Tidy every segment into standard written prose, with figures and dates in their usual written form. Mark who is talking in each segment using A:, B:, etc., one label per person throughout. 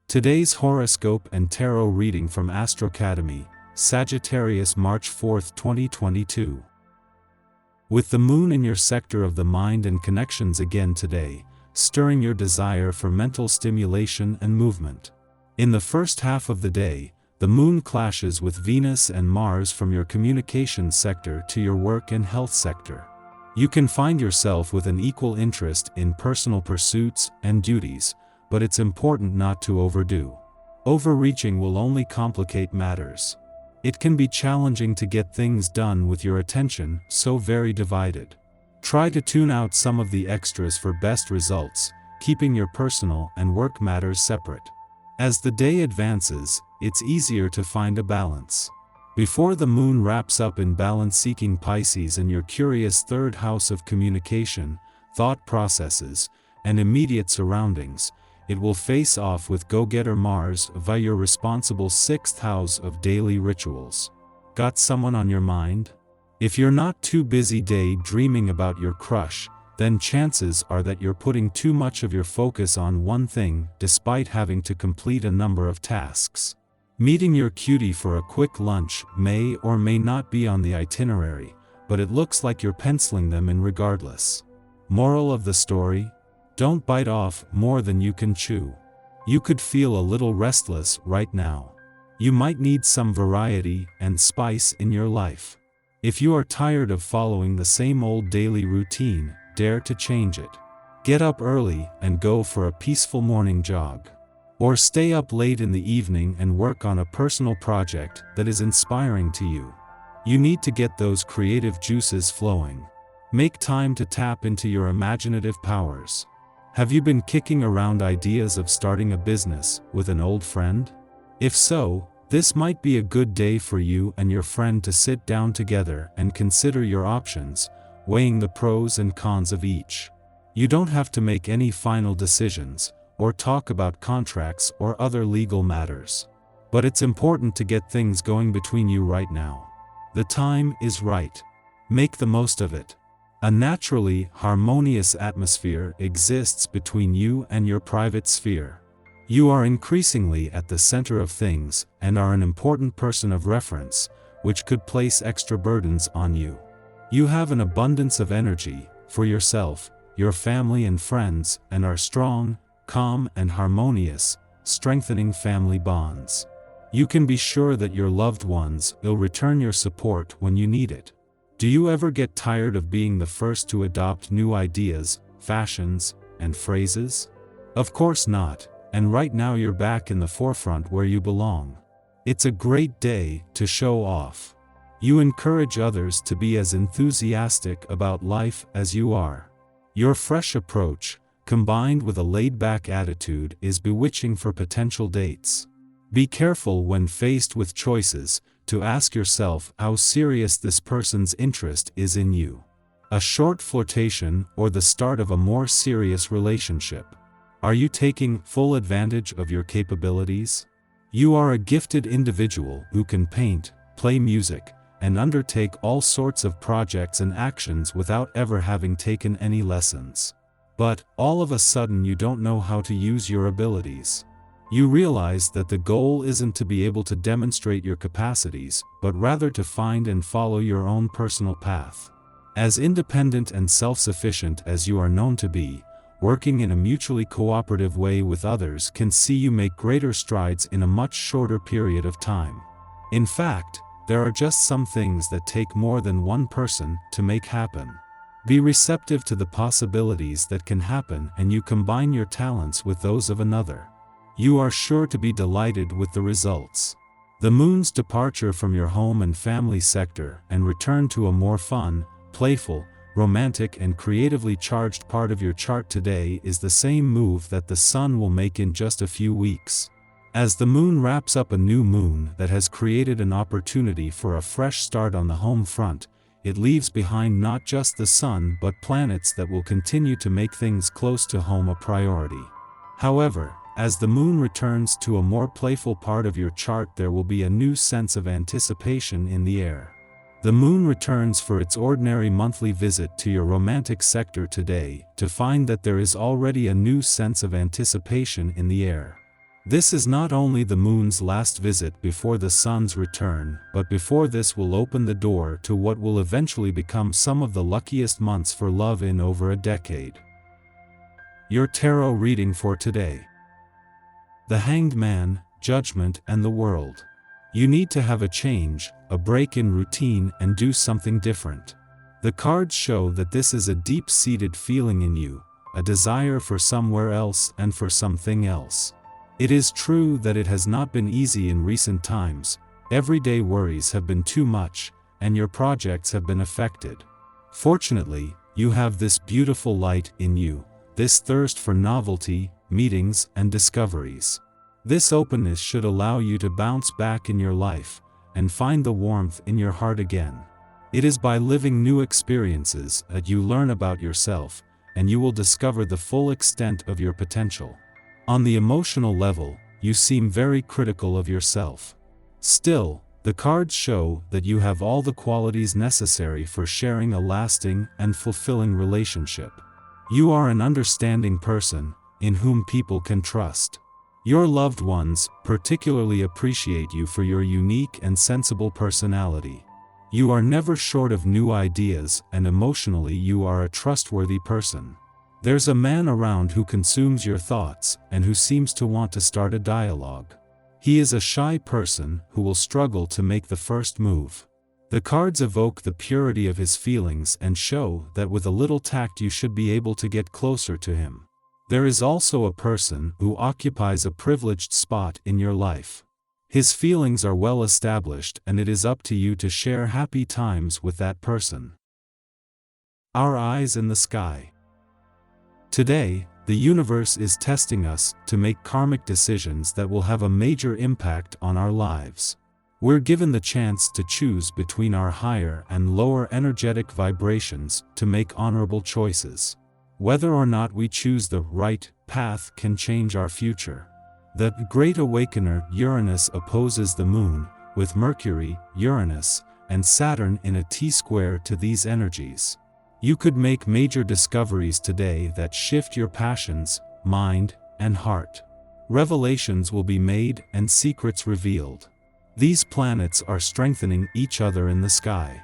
A: Today's horoscope and tarot reading from Astrocademy, Sagittarius March 4, 2022. With the moon in your sector of the mind and connections again today, stirring your desire for mental stimulation and movement. In the first half of the day, the moon clashes with Venus and Mars from your communications sector to your work and health sector. You can find yourself with an equal interest in personal pursuits and duties, but it's important not to overdo. Overreaching will only complicate matters. It can be challenging to get things done with your attention so very divided. Try to tune out some of the extras for best results, keeping your personal and work matters separate. As the day advances, it's easier to find a balance. Before the moon wraps up in balance-seeking Pisces in your curious third house of communication, thought processes, and immediate surroundings, it will face off with go-getter Mars via your responsible sixth house of daily rituals. Got someone on your mind? If you're not too busy daydreaming about your crush, then chances are that you're putting too much of your focus on one thing despite having to complete a number of tasks. Meeting your cutie for a quick lunch may or may not be on the itinerary, but it looks like you're penciling them in regardless. Moral of the story? Don't bite off more than you can chew. You could feel a little restless right now. You might need some variety and spice in your life. If you are tired of following the same old daily routine, dare to change it. Get up early and go for a peaceful morning jog. Or stay up late in the evening and work on a personal project that is inspiring to you. You need to get those creative juices flowing. Make time to tap into your imaginative powers. Have you been kicking around ideas of starting a business with an old friend? If so, this might be a good day for you and your friend to sit down together and consider your options, weighing the pros and cons of each. You don't have to make any final decisions, or talk about contracts or other legal matters. But it's important to get things going between you right now. The time is right. Make the most of it. A naturally harmonious atmosphere exists between you and your private sphere. You are increasingly at the center of things and are an important person of reference, which could place extra burdens on you. You have an abundance of energy for yourself, your family and friends, and are strong, calm and harmonious, strengthening family bonds. You can be sure that your loved ones will return your support when you need it. Do you ever get tired of being the first to adopt new ideas, fashions, and phrases? Of course not, and right now you're back in the forefront where you belong. It's a great day to show off. You encourage others to be as enthusiastic about life as you are. Your fresh approach, combined with a laid-back attitude, is bewitching for potential dates. Be careful when faced with choices, to ask yourself how serious this person's interest is in you. A short flirtation or the start of a more serious relationship. Are you taking full advantage of your capabilities? You are a gifted individual who can paint, play music, and undertake all sorts of projects and actions without ever having taken any lessons. But, all of a sudden you don't know how to use your abilities. You realize that the goal isn't to be able to demonstrate your capacities, but rather to find and follow your own personal path. As independent and self-sufficient as you are known to be, working in a mutually cooperative way with others can see you make greater strides in a much shorter period of time. In fact, there are just some things that take more than one person to make happen. Be receptive to the possibilities that can happen, and you combine your talents with those of another. You are sure to be delighted with the results. The moon's departure from your home and family sector and return to a more fun, playful, romantic and creatively charged part of your chart today is the same move that the sun will make in just a few weeks. As the moon wraps up a new moon that has created an opportunity for a fresh start on the home front, it leaves behind not just the sun but planets that will continue to make things close to home a priority. However, as the moon returns to a more playful part of your chart, there will be a new sense of anticipation in the air. The moon returns for its ordinary monthly visit to your romantic sector today, to find that there is already a new sense of anticipation in the air. This is not only the moon's last visit before the sun's return, but before this will open the door to what will eventually become some of the luckiest months for love in over a decade. Your tarot reading for today. The Hanged Man, Judgment and the World. You need to have a change, a break in routine and do something different. The cards show that this is a deep-seated feeling in you, a desire for somewhere else and for something else. It is true that it has not been easy in recent times, everyday worries have been too much, and your projects have been affected. Fortunately, you have this beautiful light in you, this thirst for novelty, meetings, and discoveries. This openness should allow you to bounce back in your life, and find the warmth in your heart again. It is by living new experiences that you learn about yourself, and you will discover the full extent of your potential. On the emotional level, you seem very critical of yourself. Still, the cards show that you have all the qualities necessary for sharing a lasting and fulfilling relationship. You are an understanding person, in whom people can trust. Your loved ones particularly appreciate you for your unique and sensible personality. You are never short of new ideas, and emotionally you are a trustworthy person. There's a man around who consumes your thoughts, and who seems to want to start a dialogue. He is a shy person who will struggle to make the first move. The cards evoke the purity of his feelings and show that with a little tact you should be able to get closer to him. There is also a person who occupies a privileged spot in your life. His feelings are well established, and it is up to you to share happy times with that person. Our eyes in the sky. Today, the universe is testing us to make karmic decisions that will have a major impact on our lives. We're given the chance to choose between our higher and lower energetic vibrations to make honorable choices. Whether or not we choose the right path can change our future. The Great Awakener Uranus opposes the Moon, with Mercury, Uranus, and Saturn in a T-square to these energies. You could make major discoveries today that shift your passions, mind, and heart. Revelations will be made and secrets revealed. These planets are strengthening each other in the sky.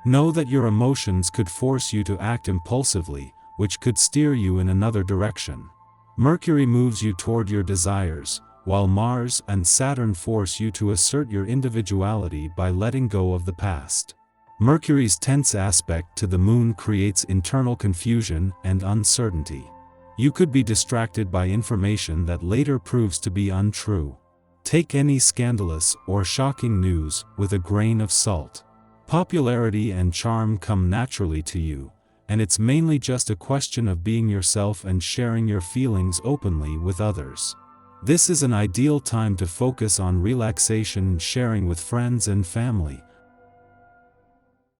A: Know that your emotions could force you to act impulsively, which could steer you in another direction. Mercury moves you toward your desires, while Mars and Saturn force you to assert your individuality by letting go of the past. Mercury's tense aspect to the Moon creates internal confusion and uncertainty. You could be distracted by information that later proves to be untrue. Take any scandalous or shocking news with a grain of salt. Popularity and charm come naturally to you, and it's mainly just a question of being yourself and sharing your feelings openly with others. This is an ideal time to focus on relaxation and sharing with friends and family,